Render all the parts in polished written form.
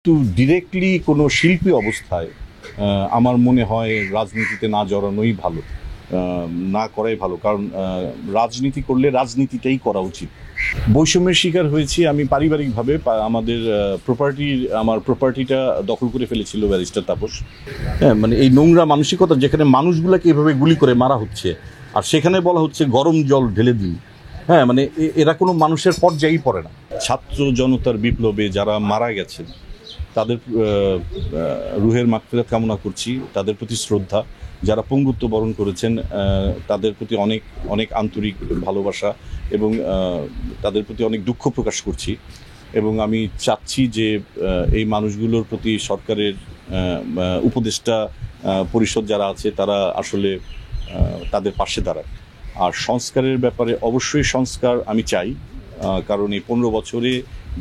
কিন্তু ডিরেক্টলি কোনো শিল্পী অবস্থায় আমার মনে হয় রাজনীতিতে না জড়ানোই ভালো, না করাই ভালো। কারণ রাজনীতি করলে রাজনীতিটাই করা উচিত। বৈষম্যের শিকার হয়েছি আমি পারিবারিকভাবে। আমার প্রপার্টিটা দখল করে ফেলেছিল ব্যারিস্টার তাপস। হ্যাঁ, মানে এই নোংরা মানসিকতা, যেখানে মানুষগুলোকে এভাবে গুলি করে মারা হচ্ছে আর সেখানে বলা হচ্ছে গরম জল ঢেলে দিন। হ্যাঁ, মানে এরা কোনো মানুষের পর্যায়েই পড়ে না। ছাত্র জনতার বিপ্লবে যারা মারা গেছে তাদের রুহের মাগফিরাত কামনা করছি, তাদের প্রতি শ্রদ্ধা। যারা পঙ্গুত্ব বরণ করেছেন তাদের প্রতি অনেক অনেক আন্তরিক ভালোবাসা এবং তাদের প্রতি অনেক দুঃখ প্রকাশ করছি। এবং আমি চাচ্ছি যে এই মানুষগুলোর প্রতি সরকারের উপদেষ্টা পরিষদ যারা আছে তারা আসলে তাদের পাশে দাঁড়ায়। আর সংস্কারের ব্যাপারে অবশ্যই সংস্কার আমি চাই, কারণ এই 15 বছরে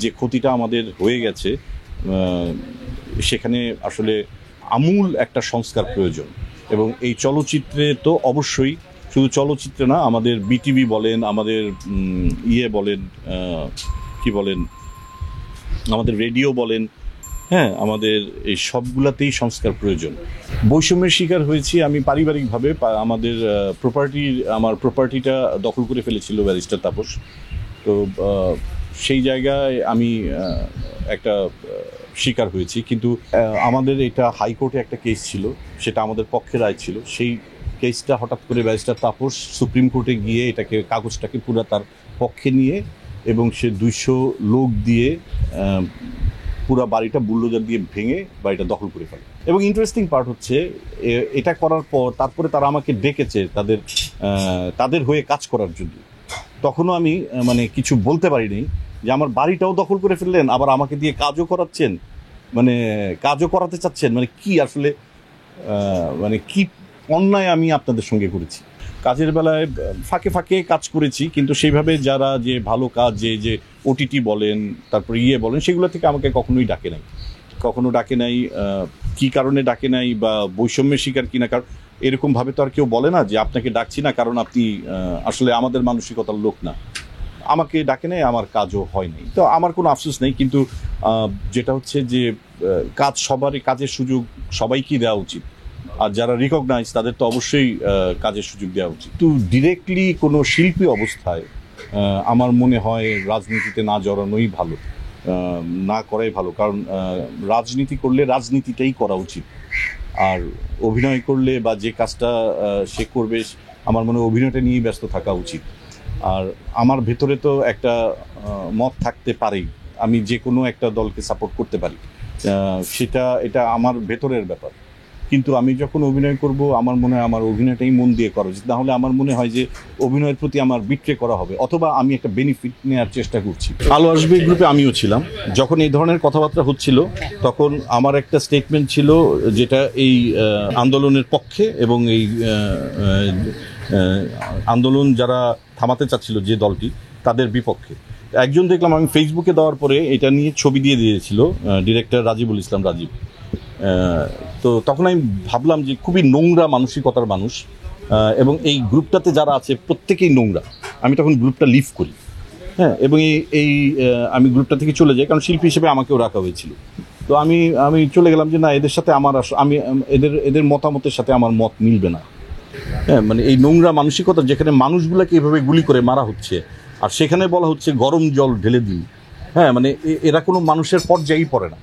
যে ক্ষতিটা আমাদের হয়ে গেছে সেখানে আসলে আমূল একটা সংস্কার প্রয়োজন। এবং এই চলচ্চিত্রে তো অবশ্যই, শুধু চলচ্চিত্রে না, আমাদের বিটিভি বলেন, আমাদের বলেন, কি বলেন, আমাদের রেডিও বলেন, হ্যাঁ, আমাদের এই সবগুলাতেই সংস্কার প্রয়োজন। বৈষম্যের শিকার হয়েছি আমি পারিবারিকভাবে। আমার প্রপার্টিটা দখল করে ফেলেছিল ব্যারিস্টার তাপস। তো সেই জায়গায় আমি একটা শিকার হয়েছি। কিন্তু আমাদের এটা হাইকোর্টে একটা কেস ছিল, সেটা আমাদের পক্ষে রায় ছিল। সেই কেসটা হঠাৎ করে ব্যারিস্টার তাপস সুপ্রিম কোর্টে গিয়ে কাগজটাকে পুরো তার পক্ষে নিয়ে এবং সে 200 লোক দিয়ে পুরো বাড়িটা বুলডোজার দিয়ে ভেঙে বাড়িটা দখল করে ফেলে। এবং ইন্টারেস্টিং পার্ট হচ্ছে এটা করার পর তারপরে তারা আমাকে ডেকেছে তাদের হয়ে কাজ করার জন্য। তখনও আমি মানে কিছু বলতে পারিনি যে আমার বাড়িটাও দখল করে ফেললেন, আবার আমাকে দিয়ে কাজও করাচ্ছেন, মানে কাজও করাতে চাচ্ছেন, মানে কি আসলে মানে কি অন্যায় আমি আপনাদের সঙ্গে করেছি। কাজের বেলায় ফাঁকে ফাঁকে কাজ করেছি, কিন্তু সেইভাবে যারা যে ভালো কাজ যে ওটিটি বলেন, তারপর বলেন, সেগুলো থেকে আমাকে কখনোই ডাকে নাই। কি কারণে ডাকে নাই বা বৈষম্যের শিকার কিনা, কারণ এরকমভাবে তো আর কেউ বলে না যে আপনাকে ডাকছি না কারণ আপনি আসলে আমাদের মানসিকতার লোক না। আমাকে ডাকে নাই, আমার কাজও হয়নি, তো আমার কোনো আফসোস নেই। কিন্তু যেটা হচ্ছে যে কাজের সুযোগ সবাইকেই দেওয়া উচিত, আর যারা রিকগনাইজ তাদের তো অবশ্যই কাজের সুযোগ দেওয়া উচিত। কিন্তু ডিরেক্টলি কোনো শিল্পী অবস্থায় আমার মনে হয় রাজনীতিতে না জড়ানোই ভালো, না করাই ভালো। কারণ রাজনীতি করলে রাজনীতিটাই করা উচিত। আর অভিনয় করলে বা যে কাজটা সে করবে, আমার মনে হয় অভিনয়টা নিয়েই ব্যস্ত থাকা উচিত। আর আমার ভেতরে তো একটা মত থাকতে পারেই, আমি যে কোনো একটা দলকে সাপোর্ট করতে পারি, এটা আমার ভেতরের ব্যাপার। কিন্তু আমি যখন অভিনয় করব, আমার মনে হয় আমার অভিনয়টাই মন দিয়ে করা উচিত। নাহলে আমার মনে হয় যে অভিনয়ের প্রতি আমার বিট্রে করা হবে, অথবা আমি একটা বেনিফিট নেওয়ার চেষ্টা করছি। আলো আসবে গ্রুপে আমিও ছিলাম যখন এই ধরনের কথাবার্তা হচ্ছিল, তখন আমার একটা স্টেটমেন্ট ছিল যেটা এই আন্দোলনের পক্ষে এবং এই আন্দোলন যারা থামাতে চাচ্ছিল যে দলটি, তাদের বিপক্ষে। একজন দেখলাম আমি ফেসবুকে দেওয়ার পরে এটা নিয়ে ছবি দিয়ে দিয়েছিল ডিরেক্টর রাজিবুল ইসলাম রাজীব। তো তখন আমি ভাবলাম যে খুবই নোংরা মানসিকতার মানুষ, এবং এই গ্রুপটাতে যারা আছে প্রত্যেকেই নোংরা। আমি তখন গ্রুপটা লিভ করি, হ্যাঁ, এবং আমি গ্রুপটা থেকে চলে যাই, কারণ শিল্পী হিসেবে আমাকেও রাখা হয়েছিল। তো আমি চলে গেলাম যে না, এদের সাথে এদের মতামতের সাথে আমার মত মিলবে না। হ্যাঁ, মানে এই নোংরা মানসিকতা, যেখানে মানুষগুলোকে এভাবে গুলি করে মারা হচ্ছে আর সেখানে বলা হচ্ছে গরম জল ঢেলে দিন। হ্যাঁ, মানে এরা কোনো মানুষের পর্যায়েই পড়ে না।